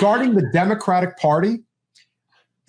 regarding the Democratic Party,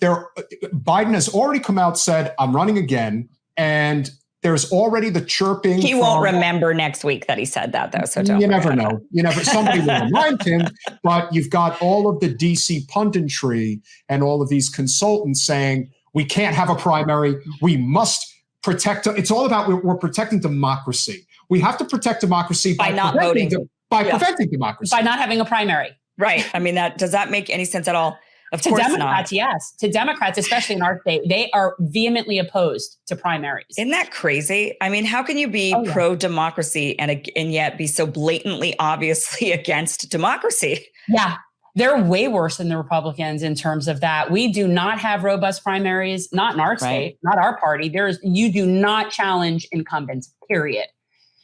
Biden has already come out, said, I'm running again. And there's already the chirping. He won't remember next week that he said that, though. So you never know. Somebody will remind him. But you've got all of the DC punditry and all of these consultants saying, we can't have a primary. We must protect. It's all about we're protecting democracy. We have to protect democracy by not voting. By preventing democracy. By not having a primary. Right. I mean, does that make any sense at all? Of to course Democrats, not. yes. To Democrats, especially in our state, they are vehemently opposed to primaries. Isn't that crazy? I mean, how can you be pro-democracy and yet be so blatantly, obviously against democracy? Yeah, they're way worse than the Republicans in terms of that. We do not have robust primaries, not in our state, not our party. You do not challenge incumbents, period.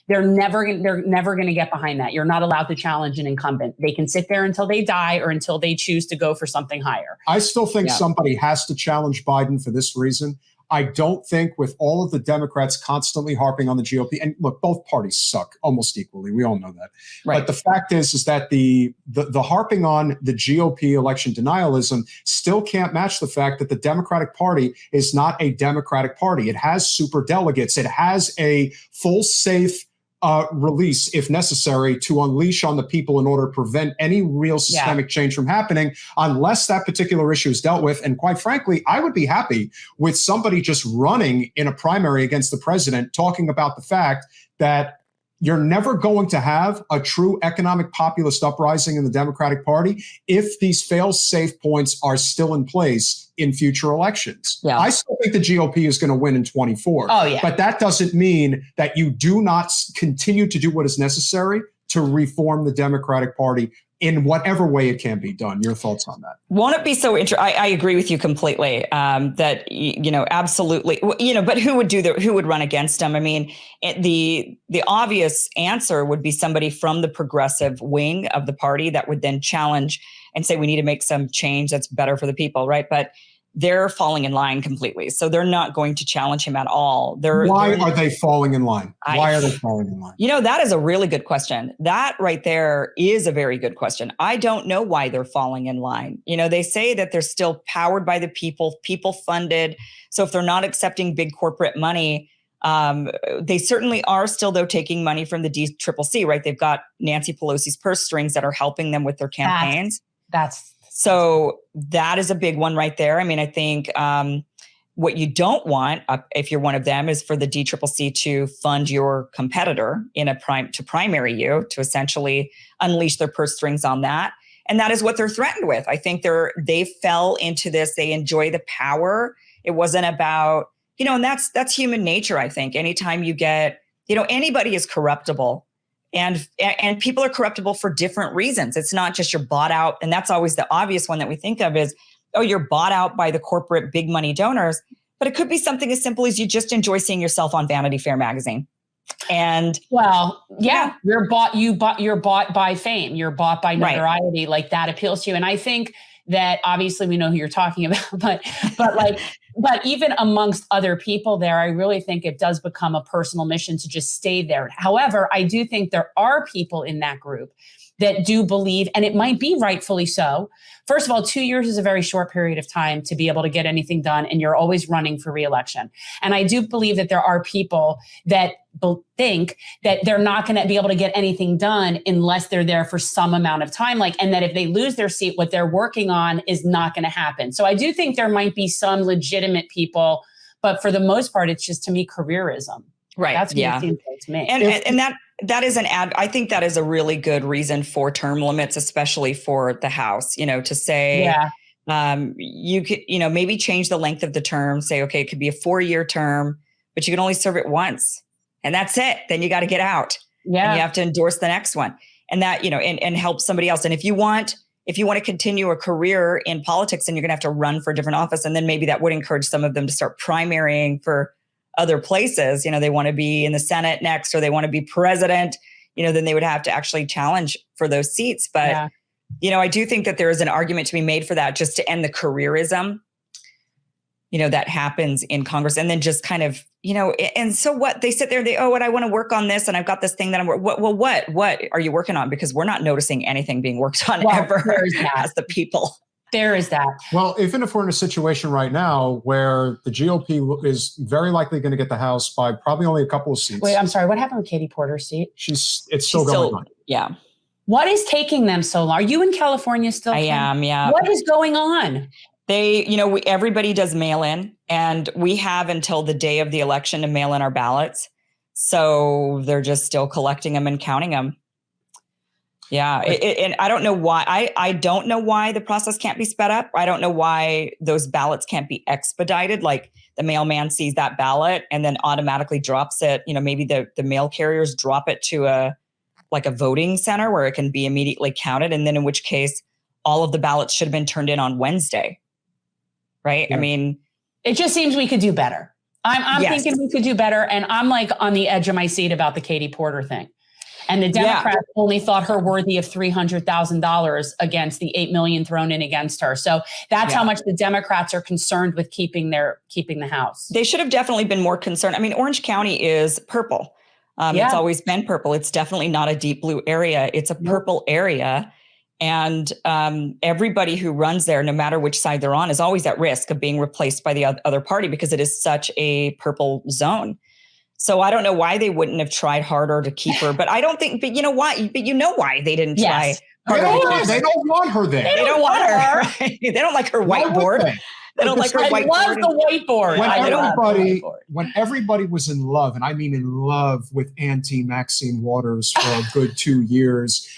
They're never going to get behind that. You're not allowed to challenge an incumbent. They can sit there until they die or until they choose to go for something higher. I still think somebody has to challenge Biden for this reason. I don't think with all of the Democrats constantly harping on the GOP, and look, both parties suck almost equally. We all know that. Right. But the fact is that the harping on the GOP election denialism still can't match the fact that the Democratic Party is not a Democratic Party. It has super delegates. It has a full, safe release, if necessary, to unleash on the people in order to prevent any real systemic change from happening unless that particular issue is dealt with. And quite frankly, I would be happy with somebody just running in a primary against the president, talking about the fact that you're never going to have a true economic populist uprising in the Democratic Party if these fail-safe points are still in place in future elections. Yeah. I still think the GOP is going to win in 24. Oh, yeah. But that doesn't mean that you do not continue to do what is necessary to reform the Democratic Party in whatever way it can be done. Your thoughts on that? Won't it be so interesting? I agree with you completely. That absolutely. But who would run against him? I mean, the obvious answer would be somebody from the progressive wing of the party that would then challenge and say we need to make some change that's better for the people, right? But they're falling in line completely, so they're not going to challenge him at all. Why are they falling in line? Why are they falling in line? That is a really good question. That right there is a very good question. I don't know why they're falling in line. They say that they're still powered by the people funded. So if they're not accepting big corporate money, they certainly are still, though, taking money from the DCCC, right? They've got Nancy Pelosi's purse strings that are helping them with their campaigns. So that is a big one right there. I mean, I think what you don't want, if you're one of them, is for the DCCC to fund your competitor to primary you, to essentially unleash their purse strings on that. And that is what they're threatened with. I think they fell into this. They enjoy the power. It wasn't about, and that's human nature, I think. Anytime you get, anybody is corruptible. And people are corruptible for different reasons. It's not just you're bought out. And that's always the obvious one that we think of is, you're bought out by the corporate big money donors. But it could be something as simple as you just enjoy seeing yourself on Vanity Fair magazine. And you're bought by fame. You're bought by notoriety. Right. Like that appeals to you. And I think that obviously we know who you're talking about, but even amongst other people there, I really think it does become a personal mission to just stay there. However, I do think there are people in that group that do believe, and it might be rightfully so. First of all, 2 years is a very short period of time to be able to get anything done, and you're always running for reelection. And I do believe that there are people that think that they're not going to be able to get anything done unless they're there for some amount of time, and that if they lose their seat, what they're working on is not going to happen. So I do think there might be some legitimate people, but for the most part, it's just, to me, careerism. Right. That's what it seems like to me. And that is I think that is a really good reason for term limits, especially for the House, to say, you could, maybe change the length of the term, say, okay, it could be a 4-year term, but you can only serve it once and that's it. Then you got to get out and you have to endorse the next one, and that, and help somebody else. And if you want to continue a career in politics, then you're going to have to run for a different office. And then maybe that would encourage some of them to start primarying for other places. They want to be in the Senate next, or they want to be president, then they would have to actually challenge for those seats. But, I do think that there is an argument to be made for that, just to end the careerism. that happens in Congress, and then just kind of, and so what, they sit there, and I want to work on this, and I've got this thing that what are you working on? Because we're not noticing anything being worked on ever as the people. There is that. Well, even if we're in a situation right now where the GOP is very likely going to get the House by probably only a couple of seats. Wait, I'm sorry. What happened with Katie Porter's seat? It's still going on. Yeah. What is taking them so long? Are you in California still? I am, yeah. What is going on? They, everybody does mail in, and we have until the day of the election to mail in our ballots. So they're just still collecting them and counting them. Yeah. And I don't know why. I don't know why the process can't be sped up. I don't know why those ballots can't be expedited. Like the mailman sees that ballot and then automatically drops it. Maybe the mail carriers drop it to a voting center where it can be immediately counted. And then in which case all of the ballots should have been turned in on Wednesday. Right. Yeah. I mean, it just seems we could do better. I'm thinking we could do better. And I'm like on the edge of my seat about the Katie Porter thing. And the Democrats only thought her worthy of $300,000 against the $8 million thrown in against her. So that's how much the Democrats are concerned with keeping the House. They should have definitely been more concerned. I mean, Orange County is purple. It's always been purple. It's definitely not a deep blue area. It's a purple area. And everybody who runs there, no matter which side they're on, is always at risk of being replaced by the other party because it is such a purple zone. So I don't know why they wouldn't have tried harder to keep her, but I don't think, but you know why? But you know why they didn't try harder. They don't want her there. They don't want her. Right? They don't like her whiteboard. They don't like her whiteboard. I love the whiteboard. When everybody was in love, and I mean in love with Auntie Maxine Waters for a good 2 years,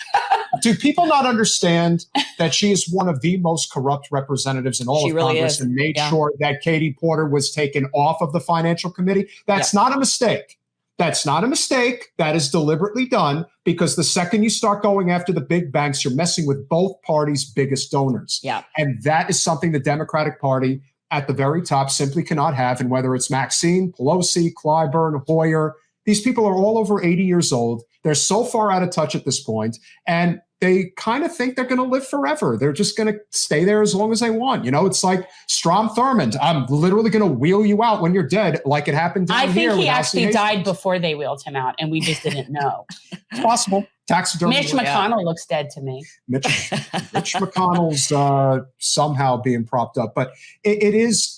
do people not understand that she is one of the most corrupt representatives in all of Congress and made sure that Katie Porter was taken off of the Financial Committee? That's not a mistake. That's not a mistake. That is deliberately done because the second you start going after the big banks, you're messing with both parties' biggest donors. Yeah. And that is something the Democratic Party at the very top simply cannot have. And whether it's Maxine, Pelosi, Clyburn, Hoyer, these people are all over 80 years old. They're so far out of touch at this point, and they kind of think they're going to live forever. They're just going to stay there as long as they want. It's like Strom Thurmond. I'm literally going to wheel you out when you're dead, like it happened down here. I think he actually died before they wheeled him out, and we just didn't know. It's possible. Taxidermy. Mitch McConnell looks dead to me. Mitch McConnell's somehow being propped up, but it is.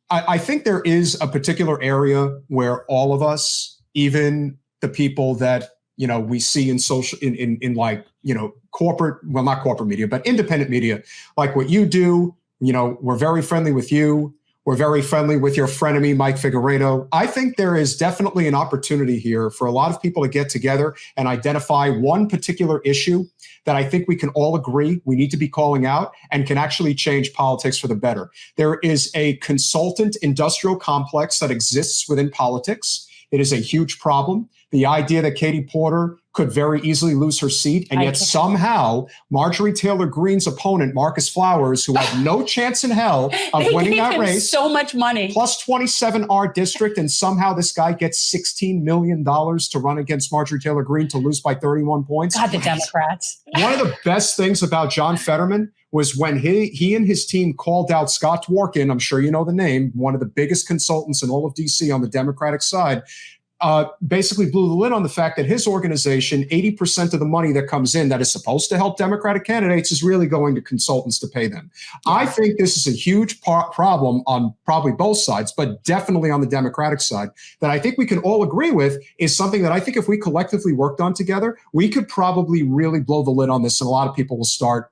I think there is a particular area where all of us, even the people that we see in social, in like, corporate, well, not corporate media, but independent media, like what you do, we're very friendly with you. We're very friendly with your frenemy, Mike Figueredo. I think there is definitely an opportunity here for a lot of people to get together and identify one particular issue that I think we can all agree we need to be calling out and can actually change politics for the better. There is a consultant industrial complex that exists within politics. It is a huge problem. The idea that Katie Porter could very easily lose her seat, and yet somehow Marjorie Taylor Greene's opponent, Marcus Flowers, who had no chance in hell of winning that race, so much money, plus 27 our district, and somehow this guy gets $16 million to run against Marjorie Taylor Greene to lose by 31 points. God, the Democrats. One of the best things about John Fetterman was when he and his team called out Scott Dworkin, I'm sure you know the name, one of the biggest consultants in all of DC on the Democratic side, basically blew the lid on the fact that his organization, 80% of the money that comes in that is supposed to help Democratic candidates is really going to consultants to pay them. Yeah. I think this is a huge problem on probably both sides, but definitely on the Democratic side, that I think we can all agree with is something that I think if we collectively worked on together, we could probably really blow the lid on this, and a lot of people will start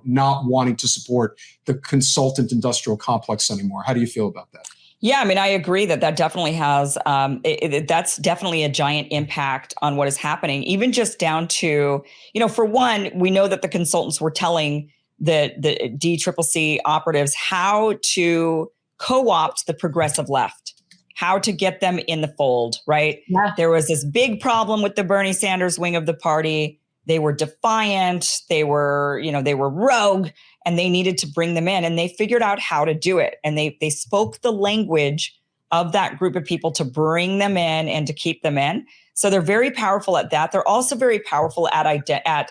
not wanting to support the consultant industrial complex anymore. How do you feel about that? Yeah, I mean, I agree that definitely has, that's definitely a giant impact on what is happening, even just down to, for one, we know that the consultants were telling the DCCC operatives how to co-opt the progressive left, how to get them in the fold, right? Yeah. There was this big problem with the Bernie Sanders wing of the party. They were defiant, they were rogue, and they needed to bring them in, and they figured out how to do it. And they spoke the language of that group of people to bring them in and to keep them in. So they're very powerful at that. They're also very powerful at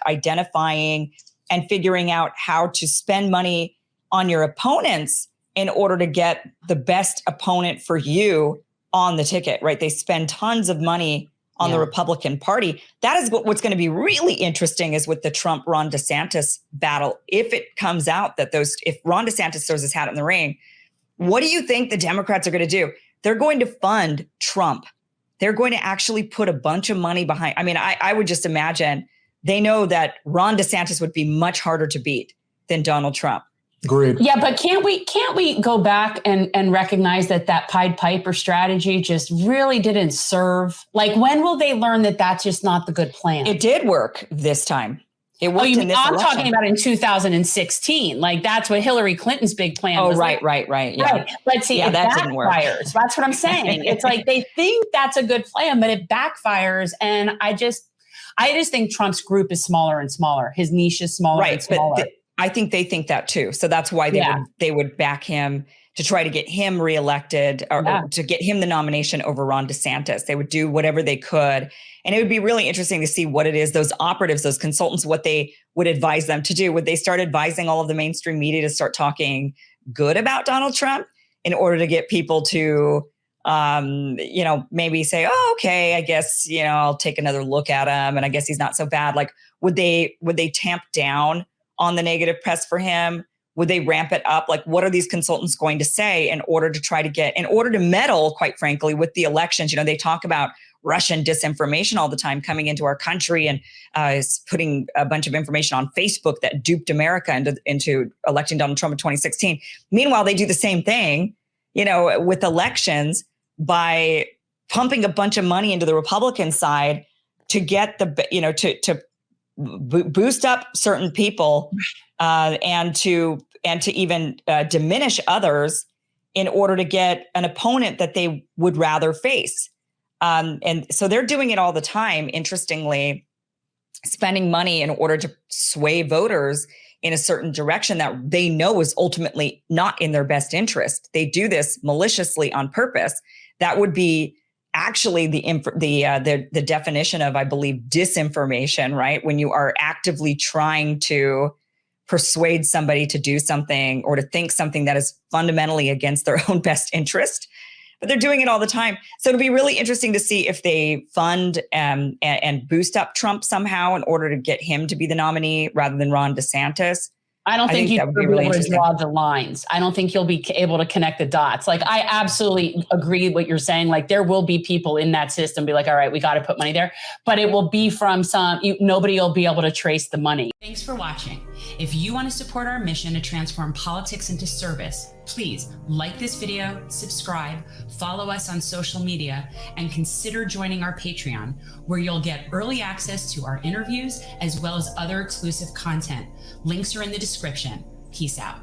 identifying and figuring out how to spend money on your opponents in order to get the best opponent for you on the ticket, right? They spend tons of money on the Republican Party. That is what's going to be really interesting is with the Trump-Ron DeSantis battle. If it comes out that if Ron DeSantis throws his hat in the ring, what do you think the Democrats are going to do? They're going to fund Trump. They're going to actually put a bunch of money behind. I mean, I would just imagine they know that Ron DeSantis would be much harder to beat than Donald Trump. Agreed. Yeah, but can't we go back and recognize that Pied Piper strategy just really didn't serve? Like, when will they learn that that's just not the good plan? It did work this time. It worked in this I'm election. talking about in 2016. Like, that's what Hillary Clinton's big plan was. Right. Yeah. Right. But see, it backfires. That's what I'm saying. It's like they think that's a good plan, but it backfires. And I just think Trump's group is smaller and smaller. His niche is smaller and smaller. But I think they think that too. So that's why they would back him to try to get him reelected or to get him the nomination over Ron DeSantis. They would do whatever they could. And it would be really interesting to see what it is, those operatives, those consultants, what they would advise them to do. Would they start advising all of the mainstream media to start talking good about Donald Trump in order to get people to, maybe say, oh, okay, I guess, I'll take another look at him. And I guess he's not so bad. Like, would they tamp down on the negative press for him? Would they ramp it up? Like, what are these consultants going to say in order to meddle, quite frankly, with the elections? They talk about Russian disinformation all the time coming into our country and putting a bunch of information on Facebook that duped America into electing Donald Trump in 2016. Meanwhile, they do the same thing, with elections by pumping a bunch of money into the Republican side to get to boost up certain people and to even diminish others in order to get an opponent that they would rather face. And so they're doing it all the time, interestingly, spending money in order to sway voters in a certain direction that they know is ultimately not in their best interest. They do this maliciously on purpose. That would be actually the definition of, I believe, disinformation, right? When you are actively trying to persuade somebody to do something or to think something that is fundamentally against their own best interest. But they're doing it all the time. So it'll be really interesting to see if they fund and boost up Trump somehow in order to get him to be the nominee rather than Ron DeSantis. I don't think that would be really interesting. Draw the lines. I don't think he'll be able to connect the dots. Like, I absolutely agree with what you're saying. Like, there will be people in that system be like, all right, we got to put money there, but it will be from nobody will be able to trace the money. Thanks for watching. If you want to support our mission to transform politics into service, please like this video, subscribe, follow us on social media, and consider joining our Patreon, where you'll get early access to our interviews as well as other exclusive content. Links are in the description. Peace out.